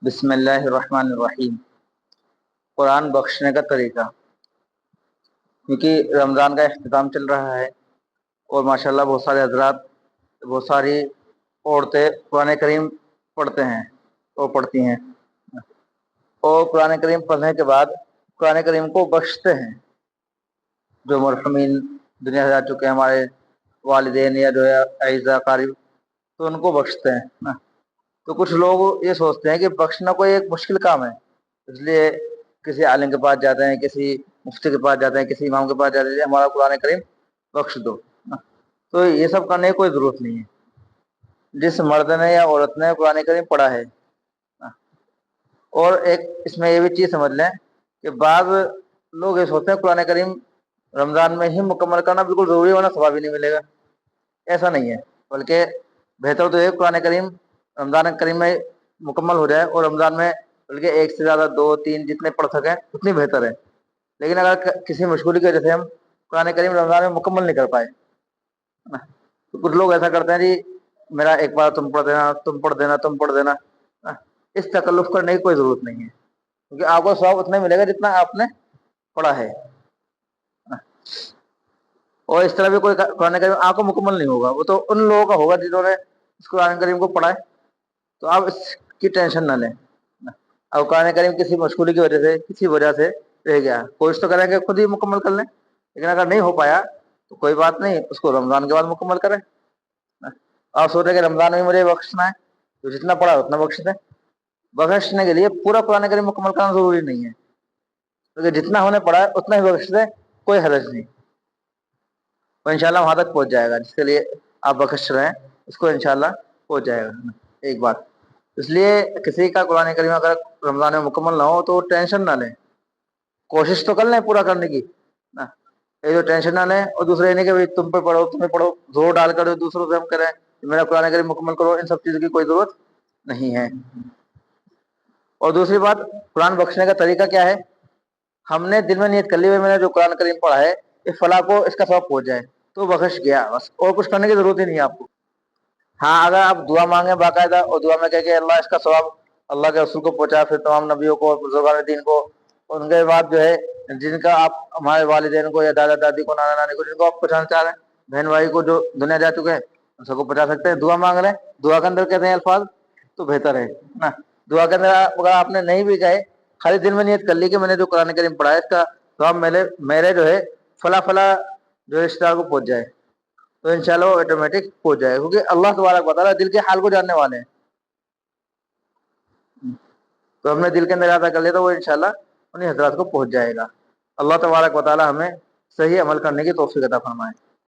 بسم اللہ الرحمن الرحیم۔ قرآن بخشنے کا طریقہ، کیونکہ رمضان کا اختتام چل رہا ہے اور ماشاءاللہ بہت سارے حضرات، بہت ساری عورتیں قرآن کریم پڑھتے ہیں اور پڑھتی ہیں، اور قرآن کریم پڑھنے کے بعد قرآن کریم کو بخشتے ہیں۔ جو مرحومین دنیا سے جا چکے ہیں، ہمارے والدین یا جو ہے اعزا قارب، تو ان کو بخشتے ہیں۔ تو کچھ لوگ یہ سوچتے ہیں کہ بخشنا کوئی ایک مشکل کام ہے، اس لیے کسی عالم کے پاس جاتے ہیں، کسی مفتی کے پاس جاتے ہیں، کسی امام کے پاس جاتے ہیں، ہمارا قرآن کریم بخش دو۔ تو یہ سب کرنے کی کوئی ضرورت نہیں ہے۔ جس مرد نے یا عورت نے قرآن کریم پڑھا ہے، اور ایک اس میں یہ بھی چیز سمجھ لیں کہ بعض لوگ یہ سوچتے ہیں قرآن کریم رمضان میں ہی مکمل کرنا بالکل ضروری ہے، ورنہ ثواب ہی نہیں ملے گا۔ ایسا نہیں ہے، بلکہ بہتر تو یہ قرآن کریم رمضان کریم میں مکمل ہو جائے، اور رمضان میں بلکہ ایک سے زیادہ دو تین جتنے پڑھ سکیں اتنی بہتر ہے۔ لیکن اگر کسی مشغولی کی وجہ سے ہم قرآن کریم رمضان میں مکمل نہیں کر پائے، تو کچھ لوگ ایسا کرتے ہیں جی میرا ایک بار تم پڑھ دینا، تم پڑھ دینا، تم پڑھ دینا۔ اس تکلف کرنے کی کوئی ضرورت نہیں ہے، کیونکہ آپ کو ثواب اتنا ملے گا جتنا آپ نے پڑھا ہے۔ اور اس طرح بھی کوئی قرآن کریم آپ کو مکمل نہیں ہوگا، وہ تو ان لوگوں کا ہوگا جنہوں نے اس قرآن کریم کو پڑھا ہے۔ تو آپ اس کی ٹینشن نہ لیں۔ اب قرآن کریم کسی مشغولی کی وجہ سے، کسی وجہ سے رہ گیا، کوشش تو کریں کہ خود ہی مکمل کر لیں، لیکن اگر نہیں ہو پایا تو کوئی بات نہیں، اس کو رمضان کے بعد مکمل کریں۔ آپ سوچیں کہ رمضان میں مجھے بخشنا ہے، تو جتنا پڑھا اتنا بخش دیں۔ بخشنے کے لیے پورا قرآن کریم مکمل کرنا ضروری نہیں ہے، کیونکہ جتنا ہم نے پڑھا ہے اتنا ہی بخش دیں، کوئی حرج نہیں، وہ انشاءاللہ وہاں تک پہنچ جائے گا جس کے لیے آپ بخش رہے ہیں، اس کو انشاءاللہ پہنچ جائے گا۔ ایک بات، اس لیے کسی کا قرآن کریم اگر رمضان میں مکمل نہ ہو تو ٹینشن نہ لیں، کوشش تو کر لیں پورا کرنے کی نا۔ یہ جو ٹینشن نہ لیں، اور دوسرے یہ نہیں کہ تم پہ پڑھو، تمہیں پڑھو، زور ڈال کر دوسروں سے ہم کریں کہ میرا قرآن کریم مکمل کرو، ان سب چیزوں کی کوئی ضرورت نہیں ہے۔ اور دوسری بات، قرآن بخشنے کا طریقہ کیا ہے؟ ہم نے دل میں نیت کر لی میں نے جو قرآن کریم پڑھا ہے اس فلاں کو اس کا ثواب پہنچ جائے، تو بخش گیا بس، اور کچھ کرنے کی ضرورت ہی نہیں ہے آپ کو۔ ہاں، اگر آپ دعا مانگیں باقاعدہ، اور دعا میں کہ اللہ اس کا ثواب اللہ کے رسول کو پہنچا، پھر تمام نبیوں کو، بزرگان دین کو، ان کے بعد جو ہے جن کا آپ ہمارے والدین کو یا دادا دادی کو، نانا نانی کو، جن کو آپ پہنچانا چاہ رہے ہیں، بہن بھائی کو جو دنیا جا چکے ہیں، ان سب کو پہنچا سکتے ہیں۔ دعا مانگ رہے ہیں، دعا کے اندر کہتے ہیں الفاظ تو بہتر ہے نا۔ دعا کے اندر اگر آپ نے نہیں بھی کہے، خالی دل میں نیت کر لی کہ میں نے جو قرآن کریم پڑھا ہے اس کا ثواب میرے جو ہے فلاں فلاں جو رشتہ دار کو پہنچ جائے، تو انشاءاللہ وہ آٹومیٹک پہنچ جائے، کیونکہ اللہ تبارک و تعالیٰ دل کے حال کو جاننے والے ہیں۔ تو ہم نے دل کے اندر ارادہ کر لیا تو وہ انشاءاللہ انہیں حضرات کو پہنچ جائے گا۔ اللہ تبارک و تعالیٰ ہمیں صحیح عمل کرنے کی توفیق عطا فرمائے۔